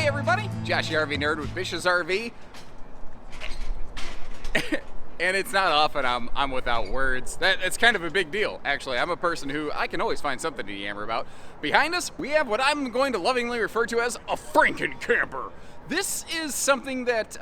Hey everybody, Josh the RV Nerd with Bish's RV. And it's not often I'm without words. It's kind of a big deal, actually. I'm a person who I can always find something to yammer about. Behind us, we have what I'm going to lovingly refer to as a Franken camper. This is something that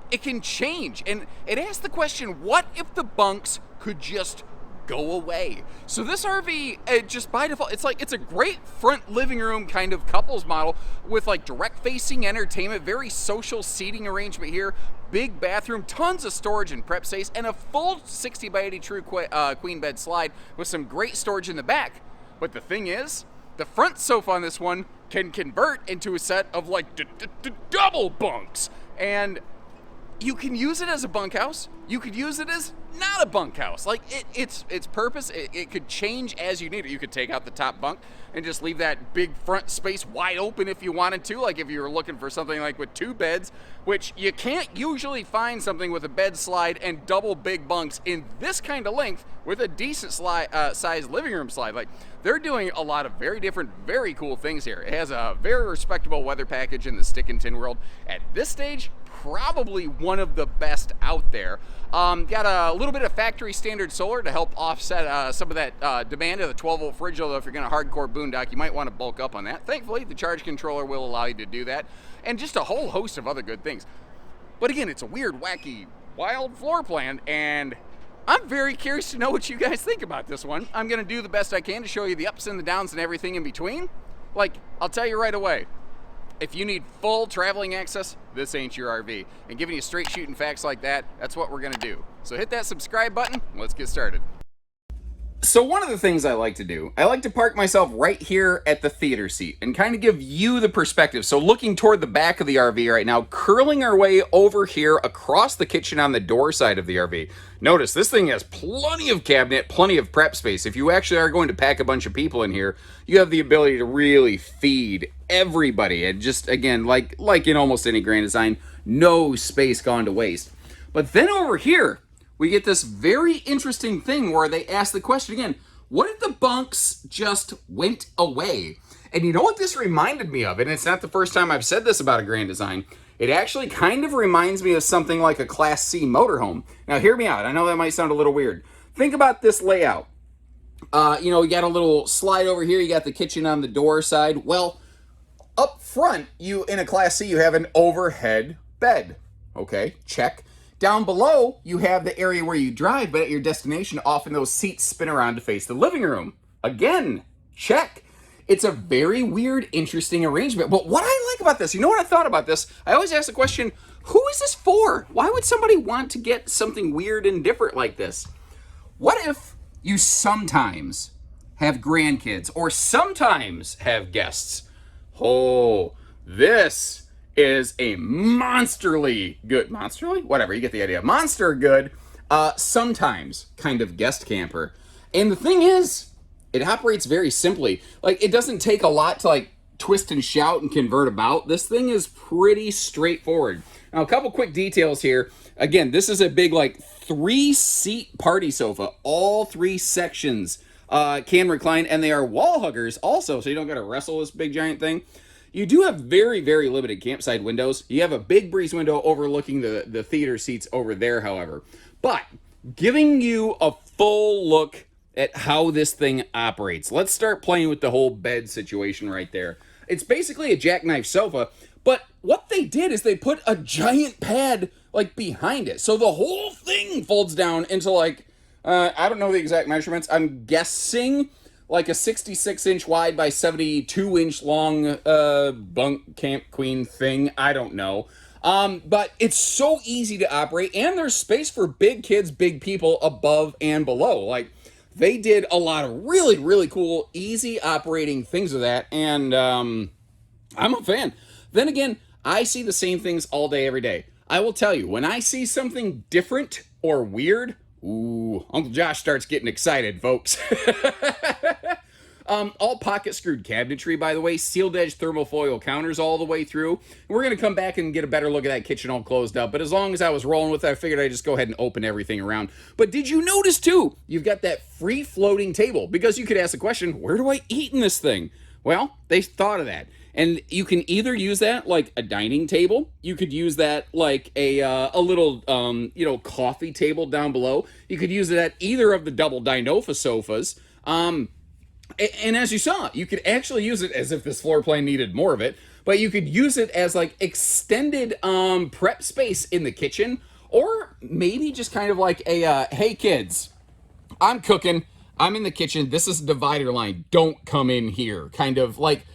it can change, and it asks the question, what if the bunks could just go away? So this RV, just by default, it's a great front living room kind of couples model with like direct facing entertainment, very social seating arrangement here, big bathroom, tons of storage and prep space, and a full 60 by 80 true queen bed slide with some great storage in the back. But the thing is, the front sofa on this one can convert into a set of like double bunks, and you can use it as a bunkhouse. You could use it as not a bunkhouse. Like its purpose, it could change as you need it. You could take out the top bunk and just leave that big front space wide open if you wanted to. Like if you were looking for something like with two beds, which you can't usually find something with a bed slide and double big bunks in this kind of length with a decent size living room slide. Like they're doing a lot of very different, very cool things here. It has a very respectable weather package in the stick and tin world. At this stage, probably one of the best out there. Got a little bit of factory standard solar to help offset some of that demand of the 12-volt fridge, although if you're going to hardcore boondock, you might want to bulk up on that. Thankfully, the charge controller will allow you to do that, and just a whole host of other good things. But again, it's a weird, wacky, wild floor plan, and I'm very curious to know what you guys think about this one. I'm going to do the best I can to show you the ups and the downs and everything in between. Like, I'll tell you right away, if you need full traveling access, this ain't your RV. And giving you straight shooting facts like that, that's what we're gonna do. So hit that subscribe button, and let's get started. So one of the things I like to do, I like to park myself right here at the theater seat and kind of give you the perspective. So looking toward the back of the RV right now, curling our way over here across the kitchen on the door side of the RV. Notice this thing has plenty of cabinet, plenty of prep space. If you actually are going to pack a bunch of people in here, you have the ability to really feed everybody. And just, again, like in almost any Grand Design, no space gone to waste. But then over here, we get this very interesting thing where they ask the question again, what if the bunks just went away? And you know what this reminded me of? And it's not the first time I've said this about a Grand Design. It actually kind of reminds me of something like a Class C motorhome. Now hear me out. I know that might sound a little weird. Think about this layout. You got a little slide over here. You got the kitchen on the door side. Well, up front, in a Class C, you have an overhead bed. Okay, check. Down below, you have the area where you drive, but at your destination, often those seats spin around to face the living room. Again, check. It's a very weird, interesting arrangement. But what I like about this, you know what I thought about this? I always ask the question, who is this for? Why would somebody want to get something weird and different like this? What if you sometimes have grandkids or sometimes have guests? Oh, this is a monsterly good, whatever, you get the idea. Monster good, sometimes kind of guest camper. And the thing is, it operates very simply. Like, it doesn't take a lot to like twist and shout and convert about. This thing is pretty straightforward. Now, a couple quick details here. Again, this is a big like 3-seat party sofa. All 3 sections can recline, and they are wall huggers also, so you don't gotta wrestle this big giant thing. You do have very, very limited campside windows. You have a big breeze window overlooking the theater seats over there, however. But giving you a full look at how this thing operates. Let's start playing with the whole bed situation right there. It's basically a jackknife sofa, but what they did is they put a giant pad like behind it. So the whole thing folds down into like, I don't know the exact measurements. I'm guessing like a 66-inch wide by 72-inch long bunk camp queen thing. I don't know. But it's so easy to operate, and there's space for big kids, big people above and below. Like, they did a lot of really, really cool, easy operating things with that, and I'm a fan. Then again, I see the same things all day, every day. I will tell you, when I see something different or weird, ooh, Uncle Josh starts getting excited, folks. All pocket screwed cabinetry, by the way, sealed edge thermal foil counters all the way through. We're going to come back and get a better look at that kitchen all closed up. But as long as I was rolling with it, I figured I'd just go ahead and open everything around. But did you notice too, you've got that free floating table? Because you could ask the question, where do I eat in this thing? Well, they thought of that. And you can either use that like a dining table. You could use that like a little coffee table down below. You could use it at either of the double Dinofa sofas. And as you saw, you could actually use it as if this floor plan needed more of it, but you could use it as like extended prep space in the kitchen, or maybe just kind of like a hey kids, I'm cooking, I'm in the kitchen, this is a divider line, don't come in here, kind of like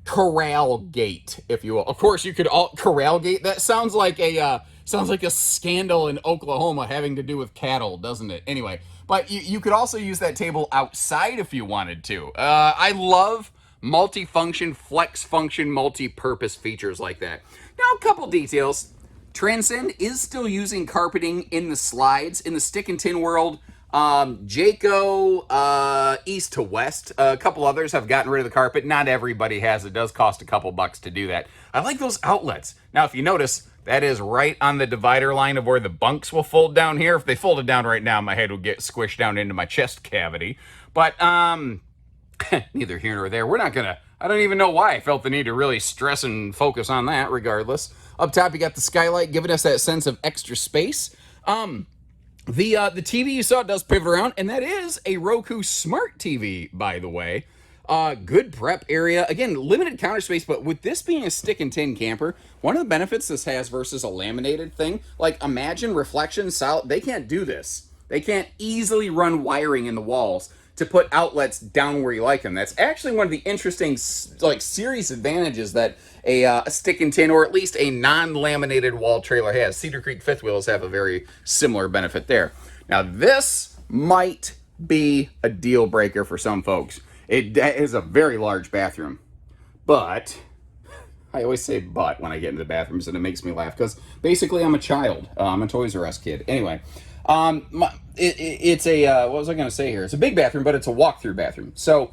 corral gate, if you will. Of course, you could all corral gate. That sounds like a scandal in Oklahoma having to do with cattle, doesn't it? Anyway, but you could also use that table outside if you wanted to. I love multi-function, flex function, multi-purpose features like that. Now, a couple details. Transcend is still using carpeting in the slides. In the stick and tin world, Jayco, east to west, a couple others have gotten rid of the carpet. Not everybody has. It does cost a couple bucks to do that. I like those outlets. Now, if you notice, that is right on the divider line of where the bunks will fold down here. If they folded down right now, my head would get squished down into my chest cavity. But, neither here nor there. We're not gonna, I don't even know why I felt the need to really stress and focus on that, regardless. Up top, you got the skylight giving us that sense of extra space. The TV you saw does pivot around, and that is a Roku Smart TV, by the way. Good prep area. Again, limited counter space, but with this being a stick and tin camper, one of the benefits this has versus a laminated thing, like imagine reflection, solid, they can't do this. They can't easily run wiring in the walls to put outlets down where you like them. That's actually one of the interesting, like, serious advantages that a stick and tin, or at least a non-laminated wall trailer has. Cedar Creek fifth wheels have a very similar benefit there. Now, this might be a deal breaker for some folks. It is a very large bathroom, but I always say but when I get into the bathrooms, and it makes me laugh because basically I'm a child. I'm a Toys R Us kid. Anyway, it's a, what was I going to say here? It's a big bathroom, but it's a walk-through bathroom. So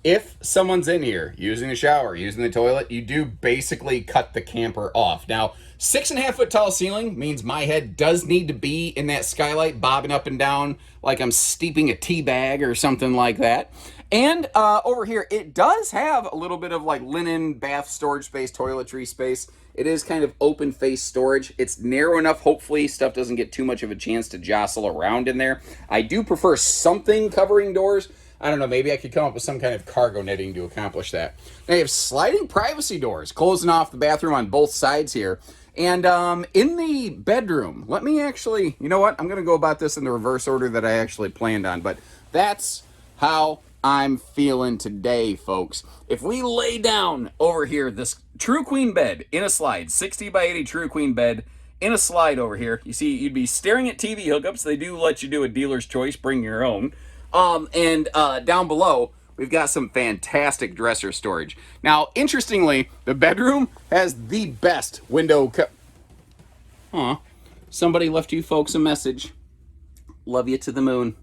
if someone's in here using the shower, using the toilet, you do basically cut the camper off. Now, 6.5 foot tall ceiling means my head does need to be in that skylight, bobbing up and down like I'm steeping a tea bag or something like that. And over here, it does have a little bit of like linen, bath storage space, toiletry space. It is kind of open face storage. It's narrow enough, hopefully stuff doesn't get too much of a chance to jostle around in there. I do prefer something covering doors. I don't know, maybe I could come up with some kind of cargo netting to accomplish that. Now you have sliding privacy doors closing off the bathroom on both sides here. And in the bedroom, let me actually, you know what? I'm going to go about this in the reverse order that I actually planned on. But that's how I'm feeling today, folks. If we lay down over here, this true queen bed in a slide, 60 by 80 true queen bed in a slide over here. You see, you'd be staring at TV hookups. They do let you do a dealer's choice, bring your own. And down below, we've got some fantastic dresser storage. Now, interestingly, the bedroom has the best window. Somebody left you folks a message. Love you to the moon.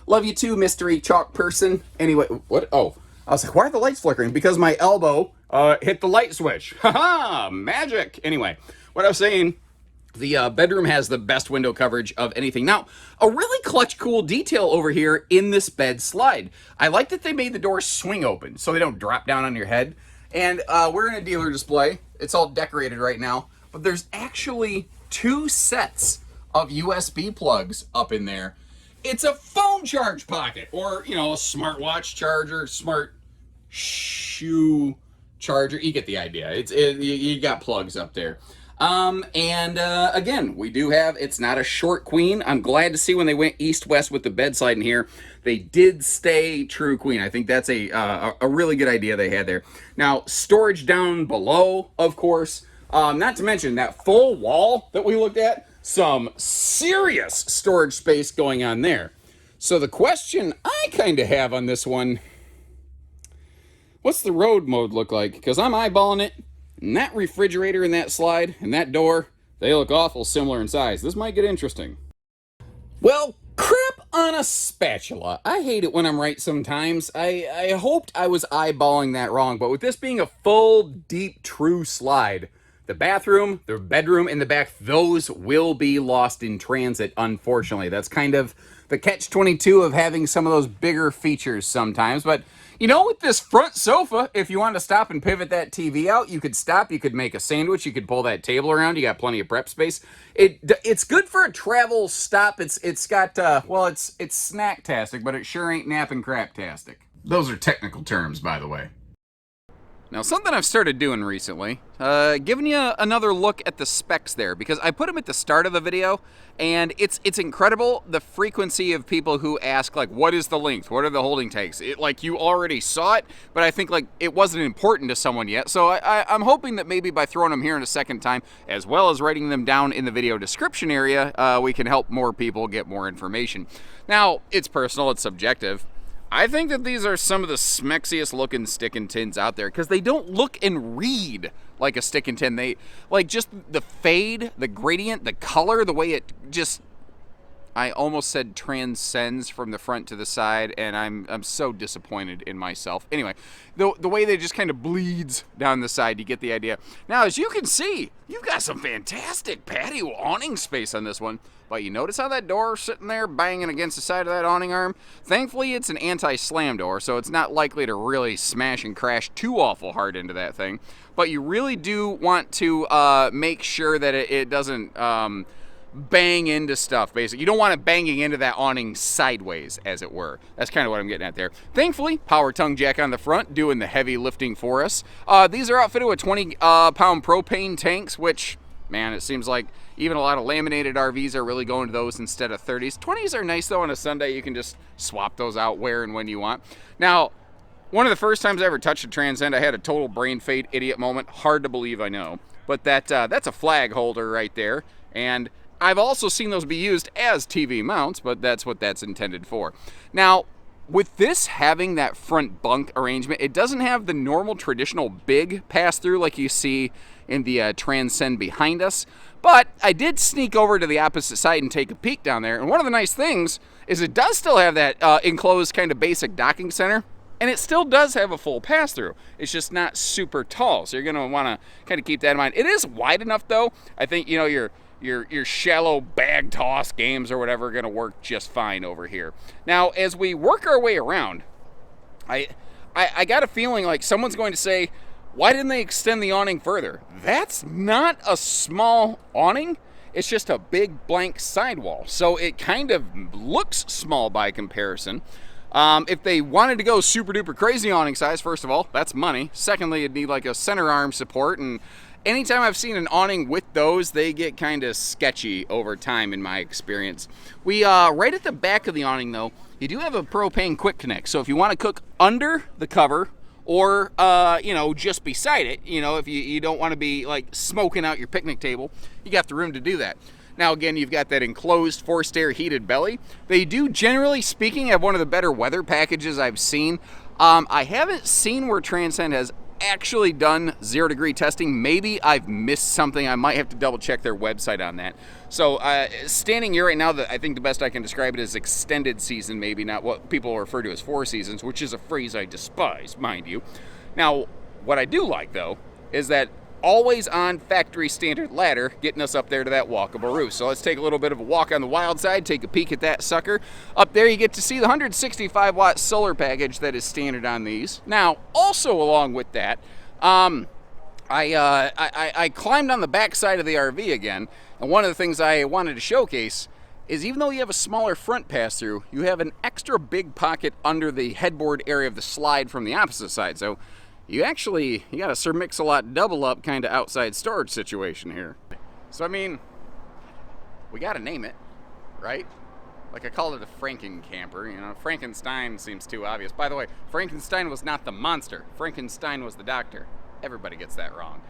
Love you too, mystery chalk person. Anyway, what? Oh, I was like, why are the lights flickering? Because my elbow hit the light switch. Haha, magic. Anyway, what I was saying, the bedroom has the best window coverage of anything. Now, a really clutch cool detail over here in this bed slide. I like that they made the doors swing open so they don't drop down on your head. And we're in a dealer display. It's all decorated right now. But there's actually 2 sets of USB plugs up in there. It's a phone charge pocket, or, you know, a smartwatch charger, smart shoe charger. You get the idea. You got plugs up there. Again, we do have, it's not a short queen. I'm glad to see when they went east-west with the bed slide in here, they did stay true queen. I think that's a really good idea they had there. Now, storage down below, of course. Not to mention that full wall that we looked at, some serious storage space going on there. So the question I kind of have on this one, what's the road mode look like? Because I'm eyeballing it, and that refrigerator and that slide and that door, they look awful similar in size. This might get interesting. Well, crap on a spatula. I hate it when I'm right sometimes. I hoped I was eyeballing that wrong, but with this being a full, deep, true slide, the bathroom, the bedroom in the back, those will be lost in transit, unfortunately. That's kind of the catch-22 of having some of those bigger features sometimes. But You know, with this front sofa, if you want to stop and pivot that TV out, you could stop, you could make a sandwich, you could pull that table around, you got plenty of prep space. It's good for a travel stop. It's got well, it's snack-tastic, but it sure ain't nap and crap-tastic. Those are technical terms, by the way. Now, something I've started doing recently, giving you another look at the specs there, because I put them at the start of the video, and it's incredible the frequency of people who ask, like, what is the length? What are the holding tanks? Like, you already saw it, but I think, like, it wasn't important to someone yet, so I'm hoping that maybe by throwing them here in a second time, as well as writing them down in the video description area, we can help more people get more information. Now, it's personal, it's subjective. I think that these are some of the smexiest looking stick and tins out there because they don't look and read like a stick and tin. They, like, just the fade, the gradient, the color, the way it just, I almost said transcends from the front to the side, and I'm so disappointed in myself. Anyway, the way they just kind of bleeds down the side, you get the idea. Now, as you can see, you've got some fantastic patio awning space on this one. But you notice how that door is sitting there banging against the side of that awning arm? Thankfully, it's an anti-slam door, so it's not likely to really smash and crash too awful hard into that thing. But you really do want to make sure that it doesn't bang into stuff, basically. You don't want it banging into that awning sideways, as it were. That's kind of what I'm getting at there. Thankfully, power tongue jack on the front, doing the heavy lifting for us. These are outfitted with 20-pound propane tanks, which, man, it seems like even a lot of laminated RVs are really going to those instead of 30s. 20s are nice, though. On a Sunday, you can just swap those out where and when you want. Now, one of the first times I ever touched a Transcend, I had a total brain fade idiot moment. Hard to believe, I know. But that's a flag holder right there. And I've also seen those be used as TV mounts, but that's what that's intended for. Now, with this having that front bunk arrangement, it doesn't have the normal traditional big pass-through like you see in the Transcend behind us. But I did sneak over to the opposite side and take a peek down there. And one of the nice things is it does still have that enclosed kind of basic docking center. And it still does have a full pass-through. It's just not super tall. So you're going to want to kind of keep that in mind. It is wide enough, though. I think, you know, your shallow bag toss games or whatever are going to work just fine over here. Now, as we work our way around, I got a feeling like someone's going to say, why didn't they extend the awning further? That's not a small awning. It's just a big blank sidewall. So it kind of looks small by comparison. If they wanted to go super duper crazy awning size, first of all, that's money. Secondly, it'd need like a center arm support, and anytime I've seen an awning with those, they get kind of sketchy over time in my experience. We, right at the back of the awning though, you do have a propane quick connect. So if you want to cook under the cover, or, you know, just beside it, you know, if you don't want to be like smoking out your picnic table, you got the room to do that. Now, again, you've got that enclosed forced air heated belly. They do, generally speaking, have one of the better weather packages I've seen. I haven't seen where Transcend has actually done 0-degree testing. Maybe I've missed something. I might have to double check their website on that. So standing here right now, I think the best I can describe it is extended season, maybe not what people refer to as 4 seasons, which is a phrase I despise, mind you. Now, what I do like, though, is that always on factory standard ladder getting us up there to that walkable roof. So let's take a little bit of a walk on the wild side, take a peek at that sucker. Up there you get to see the 165 watt solar package that is standard on these. Now, also along with that, I climbed on the back side of the RV again, and one of the things I wanted to showcase is even though you have a smaller front pass-through, you have an extra big pocket under the headboard area of the slide from the opposite side. So you got a Sir Mix-a-Lot double up kind of outside storage situation here. So I mean, we got to name it, right? Like I called it a Franken camper, you know. Frankenstein seems too obvious. By the way, Frankenstein was not the monster. Frankenstein was the doctor. Everybody gets that wrong.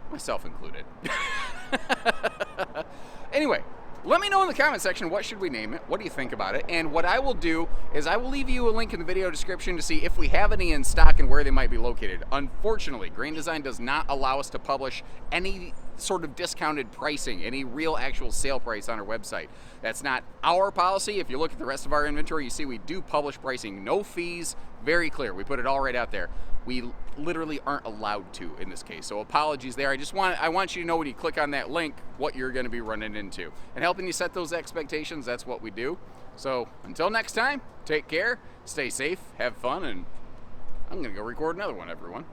Myself included. Anyway, let me know in the comment section, what should we name it? What do you think about it? And what I will do is I will leave you a link in the video description to see if we have any in stock and where they might be located. Unfortunately, Grand Design does not allow us to publish any sort of discounted pricing, any real actual sale price on our website. That's not our policy. If you look at the rest of our inventory, you see we do publish pricing. No fees, very clear. We put it all right out there. We literally aren't allowed to in this case. So apologies there. I want you to know when you click on that link what you're going to be running into. And helping you set those expectations, that's what we do. So until next time, take care, stay safe, have fun, and I'm gonna go record another one, everyone.